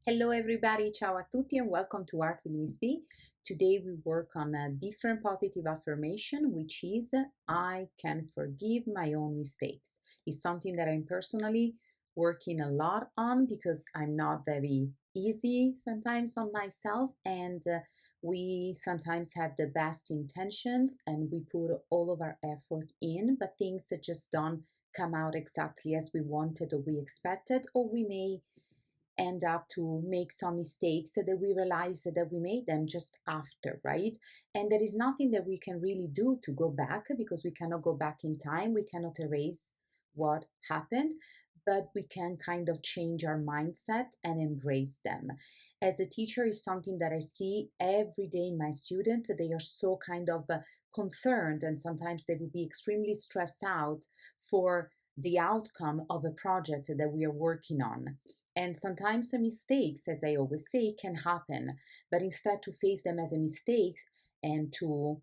Hello everybody, ciao a tutti and welcome to Art with Ms.B. Today we work on a different positive affirmation, which is I can forgive my own mistakes. It's something that I'm personally working a lot on because I'm not very easy sometimes on myself, and we sometimes have the best intentions and we put all of our effort in, but things that just don't come out exactly as we wanted or we expected, or we may end up to make some mistakes that we realize that we made them just after, right? And there is nothing that we can really do to go back because we cannot go back in time. We cannot erase what happened, but we can kind of change our mindset and embrace them. As a teacher, is something that I see every day in my students. They are so kind of concerned, and sometimes they will be extremely stressed out for the outcome of a project that we are working on. And sometimes the mistakes, as I always say, can happen. But instead to face them as a mistake and to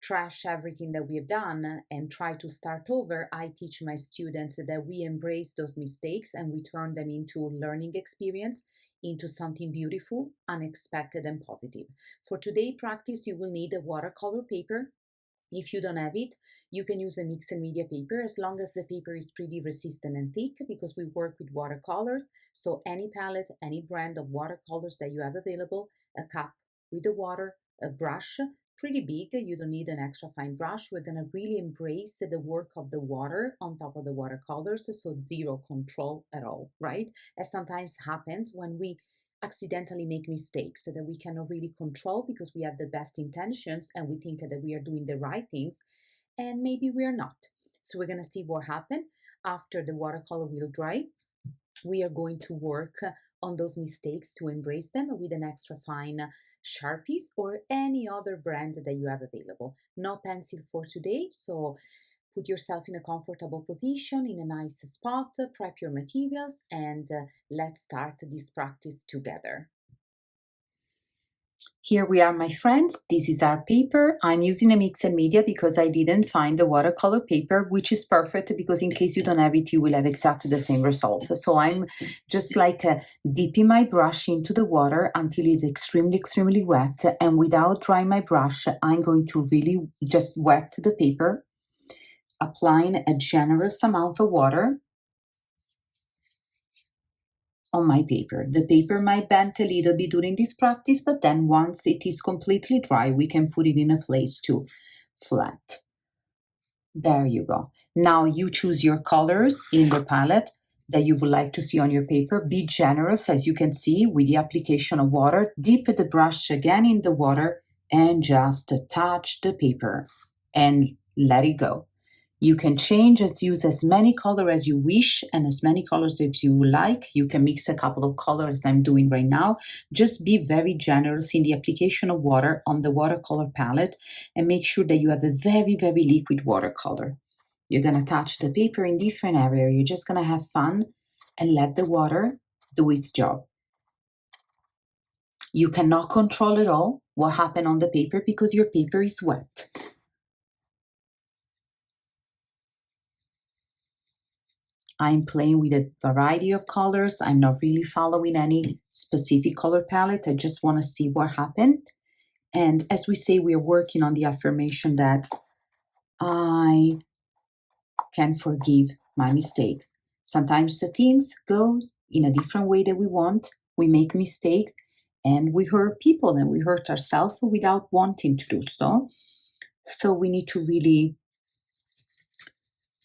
trash everything that we have done and try to start over, I teach my students that we embrace those mistakes and we turn them into learning experience, into something beautiful, unexpected, and positive. For today practice, you will need a watercolor paper. If you don't have it, you can use a mixed media paper as long as the paper is pretty resistant and thick, because we work with watercolors. So any palette, any brand of watercolors that you have available, a cup with the water, a brush, pretty big, you don't need an extra fine brush. We're gonna really embrace the work of the water on top of the watercolors, so zero control at all, right? As sometimes happens when we accidentally make mistakes that we cannot really control because we have the best intentions and we think that we are doing the right things, and maybe we are not. So we're going to see what happened after the watercolor will dry. We are going to work on those mistakes to embrace them with an extra fine Sharpies or any other brand that you have available. No pencil for today, so put yourself in a comfortable position, in a nice spot, prep your materials, and let's start this practice together. Here we are, my friends. This is our paper. I'm using a mixed media because I didn't find the watercolor paper, which is perfect because in case you don't have it, you will have exactly the same results. So I'm just like dipping my brush into the water until it's extremely, extremely wet. And without drying my brush, I'm going to really just wet the paper, applying a generous amount of water on my paper. The paper might bend a little bit during this practice, but then once it is completely dry, we can put it in a place to flat. There you go. Now you choose your colors in the palette that you would like to see on your paper. Be generous, as you can see, with the application of water. Dip the brush again in the water and just touch the paper and let it go. You can change and use as many colors as you wish and as many colors as you like. You can mix a couple of colors I'm doing right now. Just be very generous in the application of water on the watercolor palette and make sure that you have a very, very liquid watercolor. You're going to touch the paper in different areas. You're just going to have fun and let the water do its job. You cannot control at all what happened on the paper because your paper is wet. I'm playing with a variety of colors. I'm not really following any specific color palette. I just want to see what happened. And as we say, we're working on the affirmation that I can forgive my mistakes. Sometimes the things go in a different way that we want. We make mistakes and we hurt people and we hurt ourselves without wanting to do so. So we need to really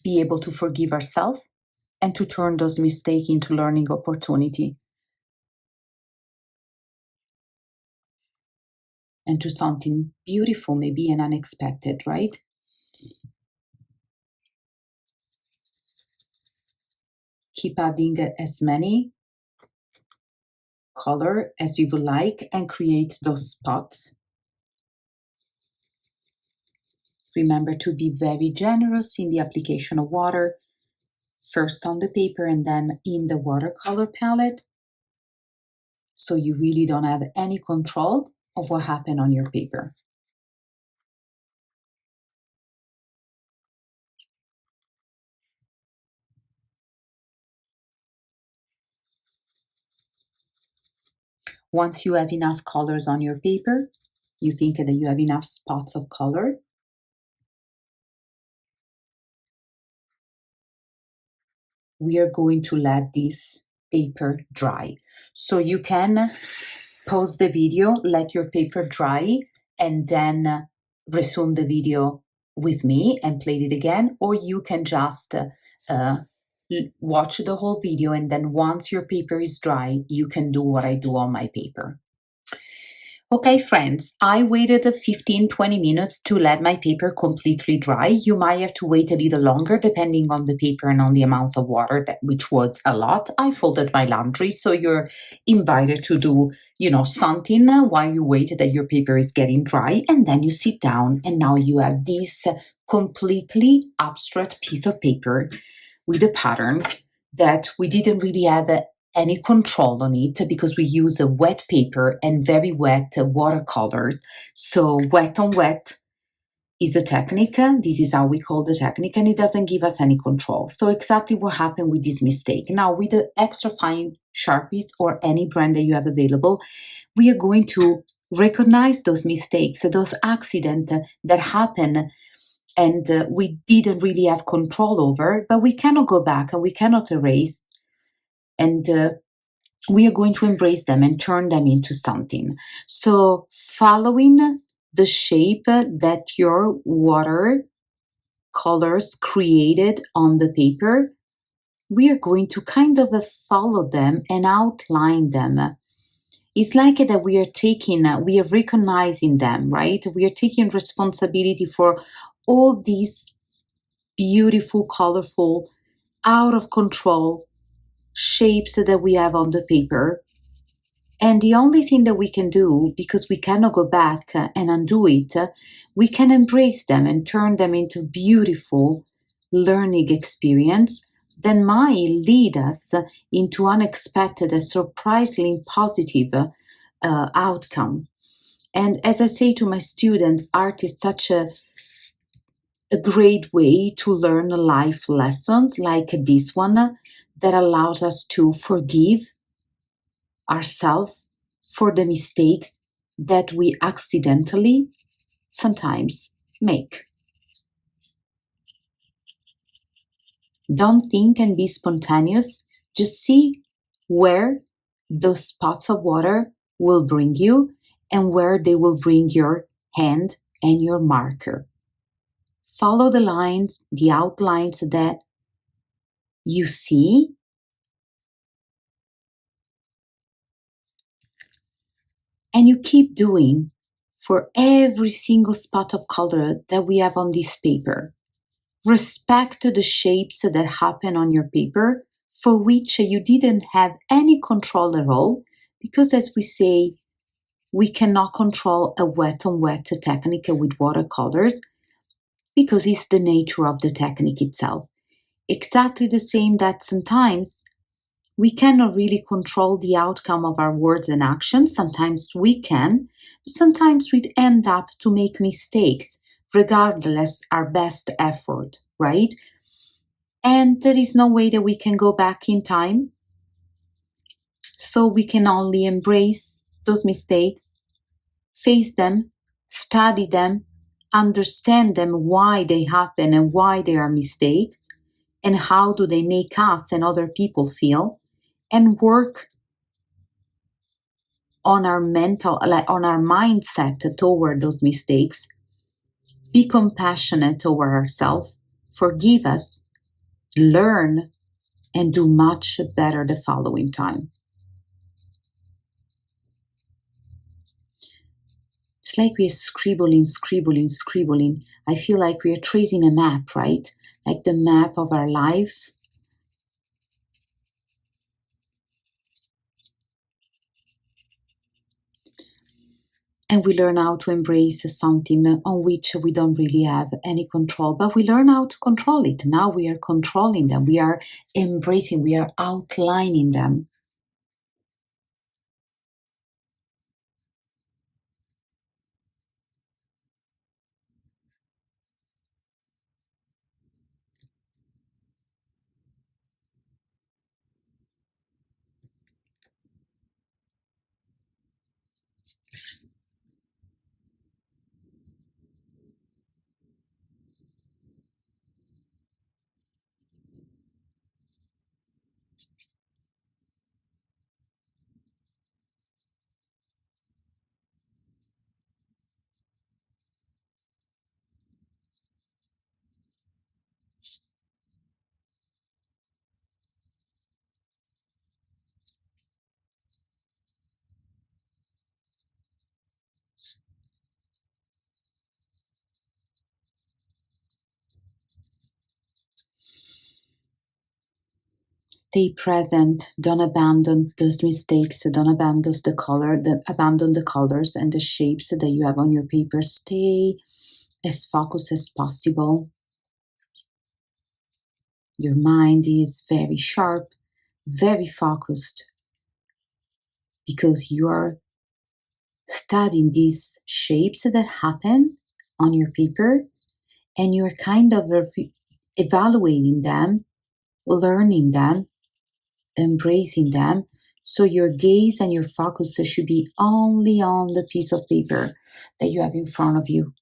be able to forgive ourselves and to turn those mistakes into learning opportunity and to something beautiful, maybe and unexpected, right? Keep adding as many color as you would like and create those spots. Remember to be very generous in the application of water, first on the paper and then in the watercolor palette, so you really don't have any control of what happened on your paper. Once you have enough colors on your paper, you think that you have enough spots of color, we are going to let this paper dry. So you can pause the video, let your paper dry, and then resume the video with me and play it again, or you can just watch the whole video, and then once your paper is dry, you can do what I do on my paper. Okay, friends, I waited 15-20 minutes to let my paper completely dry. You might have to wait a little longer depending on the paper and on the amount of water, which was a lot. I folded my laundry, so you're invited to do, something while you wait that your paper is getting dry, and then you sit down, and now you have this completely abstract piece of paper with a pattern that we didn't really have any control on it because we use a wet paper and very wet watercolors. So wet on wet is a technique. This is how we call the technique, and it doesn't give us any control. So exactly what happened with this mistake. Now with the extra fine Sharpies or any brand that you have available, we are going to recognize those mistakes, those accidents that happen and we didn't really have control over, but we cannot go back and we cannot erase. And we are going to embrace them and turn them into something. So, following the shape that your water colors created on the paper, we are going to kind of follow them and outline them. It's like that we are recognizing them, right? We are taking responsibility for all these beautiful, colorful, out of control shapes that we have on the paper. And the only thing that we can do, because we cannot go back and undo it, we can embrace them and turn them into beautiful learning experience that might lead us into unexpected and surprisingly positive outcome. And as I say to my students, art is such a great way to learn life lessons like this one that allows us to forgive ourselves for the mistakes that we accidentally sometimes make. Don't think and be spontaneous. Just see where those spots of water will bring you and where they will bring your hand and your marker. Follow the lines, the outlines that you see, and you keep doing for every single spot of color that we have on this paper. Respect the shapes that happen on your paper for which you didn't have any control at all, because as we say, we cannot control a wet on wet technique with watercolors because it's the nature of the technique itself. Exactly the same that sometimes we cannot really control the outcome of our words and actions. Sometimes we can, but sometimes we end up to make mistakes, regardless our best effort, right? And there is no way that we can go back in time. So we can only embrace those mistakes, face them, study them, understand them, why they happen and why they are mistakes, and how do they make us and other people feel, and work on our on our mindset toward those mistakes. Be compassionate toward ourselves, forgive us, learn, and do much better the following time. It's like we're scribbling, scribbling, scribbling. I feel like we are tracing a map, right? Like the map of our life. And we learn how to embrace something on which we don't really have any control, but we learn how to control it. Now we are controlling them, we are embracing, we are outlining them. Stay present. Don't abandon those mistakes. Don't abandon abandon the colors and the shapes that you have on your paper. Stay as focused as possible. Your mind is very sharp, very focused, because you are studying these shapes that happen on your paper, and you're kind of evaluating them, learning them, embracing them. So your gaze and your focus should be only on the piece of paper that you have in front of you.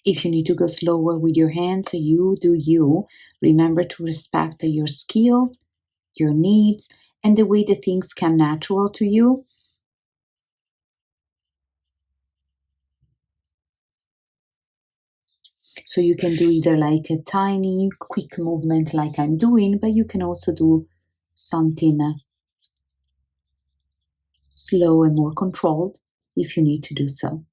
If you need to go slower with your hands, you do you. Remember to respect your skills, your needs, and the way that things come natural to you. So you can do either like a tiny, quick movement like I'm doing, but you can also do something slow and more controlled if you need to do so.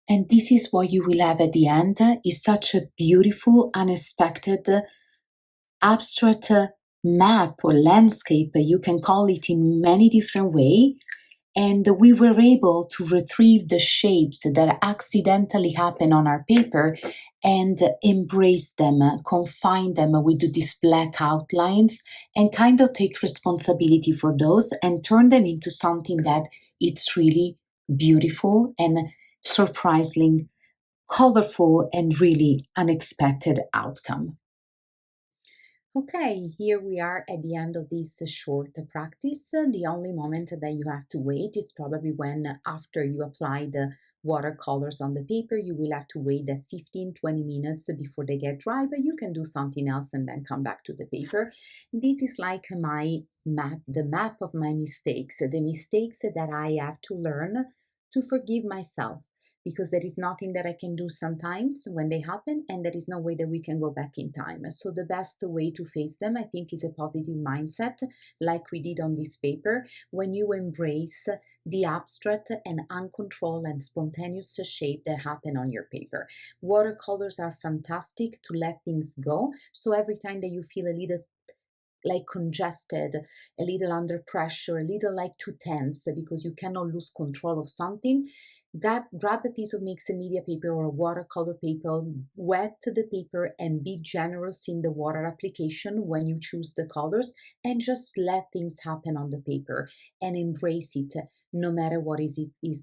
And this is what you will have at the end, is such a beautiful, unexpected, abstract map or landscape. You can call it in many different ways. And we were able to retrieve the shapes that accidentally happen on our paper and embrace them, confine them with these black outlines, and kind of take responsibility for those and turn them into something that it's really beautiful and surprisingly colorful and really unexpected outcome. Okay, here we are at the end of this short practice. The only moment that you have to wait is probably when after you apply the watercolors on the paper, you will have to wait 15-20 minutes before they get dry, but you can do something else and then come back to the paper. This is like my map, the map of my mistakes, the mistakes that I have to learn to forgive myself, because there is nothing that I can do sometimes when they happen, and there is no way that we can go back in time. So the best way to face them, I think, is a positive mindset, like we did on this paper, when you embrace the abstract and uncontrolled and spontaneous shape that happen on your paper. Watercolors are fantastic to let things go. So every time that you feel a little like congested, a little under pressure, a little like too tense because you cannot lose control of something, grab a piece of mixed media paper or a watercolor paper, wet the paper, and be generous in the water application when you choose the colors, and just let things happen on the paper and embrace it, no matter what is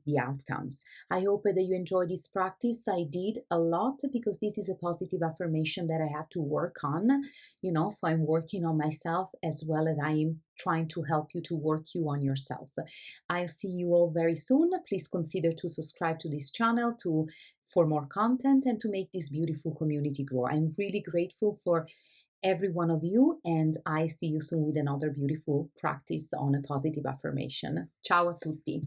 the outcomes. I hope that you enjoy this practice. I did a lot, because this is a positive affirmation that I have to work on, so I'm working on myself as well as I'm trying to help you to work you on yourself. I'll see you all very soon. Please consider to subscribe to this channel for more content and to make this beautiful community grow. I'm really grateful for every one of you, and I see you soon with another beautiful practice on a positive affirmation. Ciao a tutti!